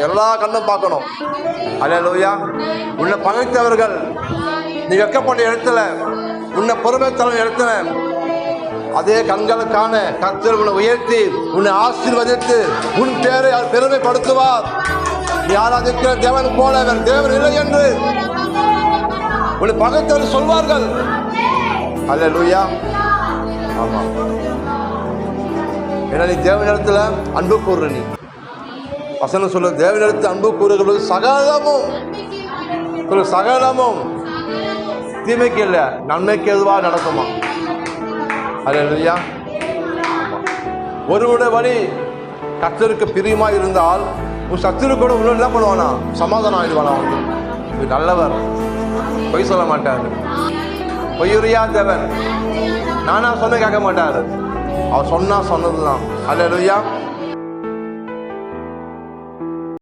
எல்லா கண்ணும் பார்க்கணும். அல்லேலூயா. உன்னை பகைத்தவர்கள், நீ வெட்கப்பட்ட இடத்துல, உன்னை பொறுமை தரும் இடத்துல, அதே கண்களுக்கான கர்த்தர் உன்னை உயர்த்தி உன்னை ஆசீர்வதித்து உன் பேரை பெருமைப்படுத்துவார். நீ ஆராதிக்கிற தேவன் போல தேவன் இல்லை என்று உன்னை பகைத்தவர்கள் சொல்வார்கள். அல்லேலூயா. ஆமா, ஏன்னா நீ தேவனிடத்துல அன்பு கூறுற. நீ வசனம் சொல்ல தேவனிடத்தில் அன்பு கூறுகிறது சகலமும் தீமைக்கு இல்லை நன்மைக்கு எதுவாக நடக்குமா. அல்லேலூயா. ஒருவருடைய வழி கர்த்தருக்கு பிரியமா இருந்தால் உன் சத்துரு கூட உள்ள என்ன பண்ணுவானா, சமாதானம் ஆயிடுவானா. அவனுக்கு நல்லவர், பொய் சொல்ல மாட்டாரு, பொய்யுரியா தேவன். நானா சொன்ன கேட்க மாட்டாரு, அவர் சொன்னா சொன்னதுதான். அல்லேலூயா.